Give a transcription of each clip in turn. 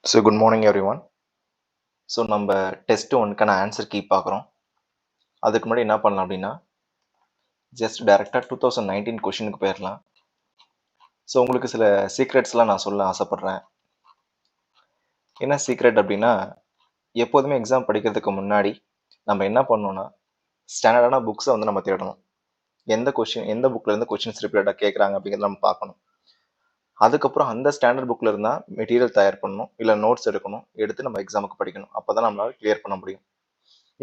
So good morning every one. So நம்ம test ஒன்றுக்கான answer key பார்க்குறோம். அதுக்கு முன்னாடி என்ன பண்ணலாம் அப்படின்னா, ஜஸ்ட் டேரெக்டாக 2019 கொஷினுக்கு போயிடலாம். ஸோ உங்களுக்கு சில சீக்ரெட்ஸ்லாம் நான் சொல்ல ஆசைப்பட்றேன். என்ன சீக்ரெட் அப்படின்னா, எப்போதுமே எக்ஸாம் படிக்கிறதுக்கு முன்னாடி நம்ம என்ன பண்ணணும்னா, ஸ்டாண்டர்டான புக்ஸை வந்து நம்ம தேடணும். எந்த புக்லேருந்து கொஷின்ஸ் ரிப்பீட்டடாக கேட்குறாங்க அப்படிங்கிறத நம்ம பார்க்கணும். அதுக்கப்புறம் அந்த ஸ்டாண்டர்ட் புக்கில் இருந்தால் மெட்டீரியல் தயார் பண்ணணும், இல்லை நோட்ஸ் எடுக்கணும், எடுத்து நம்ம எக்ஸாமுக்கு படிக்கணும். அப்போ தான் நம்மளால் கிளியர் பண்ண முடியும்.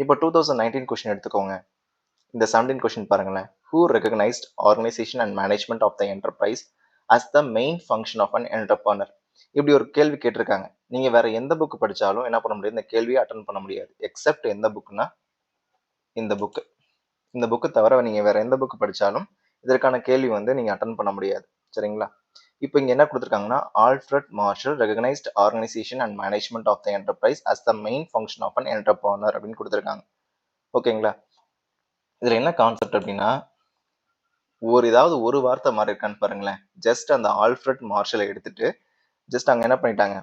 இப்போ 2019 கொஷின் எடுத்துக்கோங்க. இந்த 17 கொஷின் பாருங்களேன். Who recognized organization and management of the enterprise as the main function of an entrepreneur? இப்படி ஒரு கேள்வி கேட்டிருக்காங்க. நீங்க வேற எந்த புக் படிச்சாலும் என்ன பண்ண முடியாது, இந்த கேள்வியை அட்டன் பண்ண முடியாது. எக்ஸப்ட் எந்த புக்னா இந்த புக். இந்த புக்கு தவிர நீங்க வேற எந்த புக் படிச்சாலும் இதற்கான கேள்வி வந்து நீங்க அட்டன் பண்ண முடியாது. சரிங்களா? இப்போ இங்க என்ன கொடுத்துருக்காங்கன்னா, Alfred Marshall recognised organisation and management of the enterprise as the main function of an entrepreneur அப்படின்னு கொடுத்துருக்காங்க. ஓகேங்களா? இதுல என்ன கான்செப்ட் அப்படின்னா, ஏதாவது ஒரு வார்த்தை மாறி இருக்கான்னு பாருங்களேன். ஜஸ்ட் அந்த ஆல்ஃபிரட் மார்ஷலை எடுத்துட்டு ஜஸ்ட் அங்க என்ன பண்ணிட்டாங்க,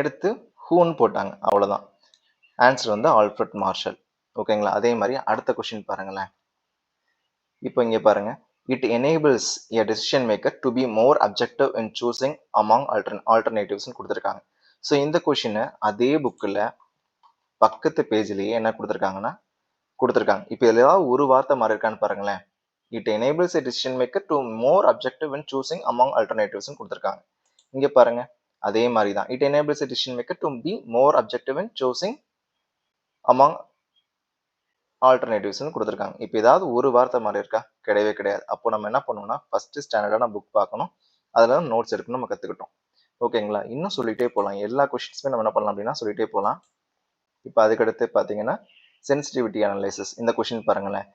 எடுத்து ஹூன்னு போட்டாங்க, அவ்வளவுதான். ஆன்சர் வந்து ஆல்ஃபிரட் மார்ஷல். ஓகேங்களா? அதே மாதிரி அடுத்த கொஸ்டின் பாருங்களேன். இப்போ இங்க பாருங்க, it enables a decision maker to be more objective in choosing among alternatives கொடுத்துருக்காங்க. ஸோ இந்த கொஸ்டினை அதே புக்கில் பக்கத்து பேஜ்லேயே என்ன கொடுத்துருக்காங்கன்னா இப்போ இதில் ஏதாவது ஒரு வார்த்தை மாறி இருக்கான்னு பாருங்களேன். It enables a decision maker to more objective in choosing among alternatives கொடுத்துருக்காங்க. இங்க பாருங்க, அதே மாதிரி தான். It enables a decision maker to be more objective in choosing among alternatives கொடுத்துருக்காங்க. இப்போ ஏதாவது ஒரு வார்த்தை மாறி இருக்கா? கிடையவே கிடையாது. அப்போ நம்ம என்ன பண்ணணும்னா, ஃபர்ஸ்ட் ஸ்டாண்டர்டான புக் பார்க்கணும், அதில் நோட்ஸ் எடுக்கணும், நம்ம கற்றுக்கிட்டோம். ஓகேங்களா? இன்னும் சொல்லிட்டே போகலாம். எல்லா கொஸ்டின்ஸுமே நம்ம என்ன பண்ணலாம் அப்படின்னா சொல்லிட்டே போகலாம். இப்போ அதுக்கடுத்து பார்த்தீங்கன்னா, சென்சிட்டிவிட்டி அனலைசிஸ். இந்த கொஸ்டின் பாருங்களேன்.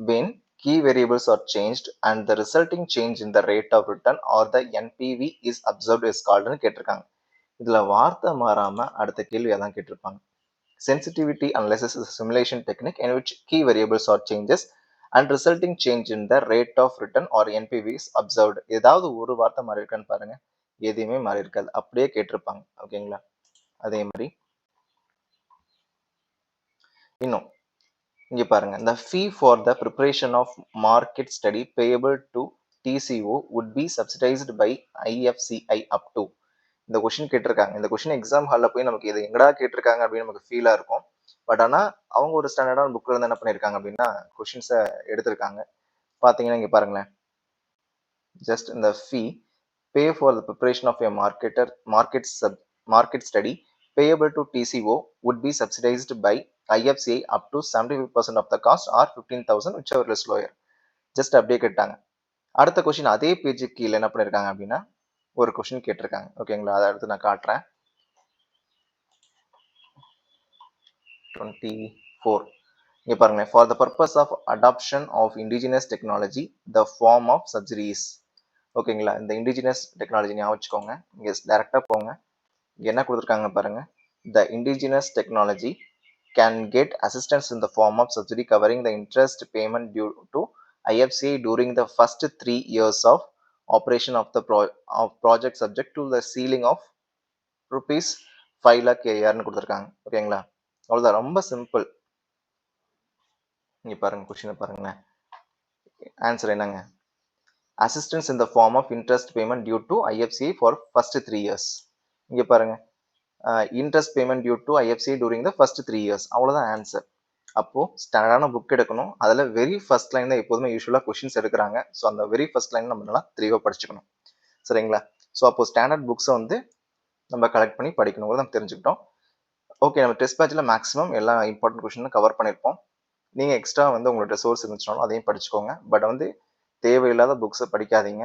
when key variables are changed and the resulting change in the rate of return or the NPV is observed is called னு கேட்டிருக்காங்க. இதுல வார்த்தை மாறாம அடுத்த கேள்வி அதான் கேட்டிருப்பாங்க. Sensitivity analysis is a simulation technique in which key variables are changes and resulting change in the rate of return or NPV is observed. ஏதாவது ஒரு வார்த்தை மாறி இருக்கான்னு பாருங்க. எதுவுமே மாறி இருக்காது, அப்படியே கேட்டிருப்பாங்க. ஓகேங்களா? அதே மாதிரி இன்னும் இங்க பாருங்க, the fee for the preparation of market study payable to TCO would be subsidized by IFCI up to. இந்த கொஸ்டின் கேட்டிருக்காங்க. இந்த கொஸ்டின் எக்ஸாம் ஹால்ல போய் நமக்கு இது எங்கடா கேட்டிருக்காங்க அப்படின்னு நமக்கு ஃபீலா இருக்கும். பட் ஆனா அவங்க ஒரு ஸ்டாண்டர்டான புக்ல இருந்து என்ன பண்ணிருக்காங்க அப்படின்னா கொஸ்டின்ஸை எடுத்திருக்காங்க. பாத்தீங்கன்னா இங்க பாருங்களேன், ஜஸ்ட் இந்த fee pay for the preparation of a market study payable to TCO would be subsidized by IFCI up to 75% of the cost or 15,000 whichever is lower. Just அப்படியே கேட்டாங்க. அடுத்த கொஸ்டின் அதே பேஜுக்கு கீழே என்ன பண்ணிருக்காங்க அப்படின்னா ஒரு கொஸ்டின் கேட்டிருக்காங்க. ஓகேங்களா? அதை அடுத்து நான் காட்டுறேன். 24 இங்க பாருங்க, for the purpose of adoption of indigenous technology the form of subsidies. ஓகேங்களா? இந்த இண்டிஜினஸ் டெக்னாலஜி ஞாபகம் வச்சுக்கோங்க. இங்க டைரக்டா போங்க, என்ன கொடுத்துருக்காங்க பாருங்க. The indigenous technology can get assistance in the form of subsidy covering the interest payment due to IFCI during the first 3 years of operation of the project subject to the ceiling of rupees 5 lakh AR கொடுத்துருக்காங்க. ஓகேங்களா? அவ்வளவுதான், ரொம்ப simple. இங்க பாருங்க, கொஸ்டினை பாருங்களேன். Answer என்னங்க? assistance in the form of interest payment due to IFCI for first 3 years. இங்க பாருங்க, interest payment due to IFCI during the first 3 years. அவ்வளோதான் ஆன்சர். அப்போ ஸ்டாண்டர்டான புக் எடுக்கணும், அதில் வெரி ஃபர்ஸ்ட் லைன் தான் எப்போதுமே யூஸ்வலாக கொஸ்டின்ஸ் எடுக்கிறாங்க. ஸோ அந்த வெரி ஃபர்ஸ்ட் லைன் நம்ம நல்லா தெளிவாக படிச்சுக்கணும். சரிங்களா? ஸோ அப்போ ஸ்டாண்டர்ட் புக்ஸை வந்து நம்ம கலெக்ட் பண்ணி படிக்கணும், நம்ம தெரிஞ்சுக்கிட்டோம். ஓகே, நம்ம டெஸ்ட் பேட்சில் மேக்ஸிமம் எல்லா இம்பார்ட்டன்ட் கொஸ்டினும் கவர் பண்ணியிருப்போம். நீங்கள் எக்ஸ்ட்ரா வந்து உங்களோட சோர்ஸ் இருந்துச்சுனாலும் அதையும் படிச்சுக்கோங்க. பட் வந்து தேவையில்லாத புக்ஸை படிக்காதீங்க.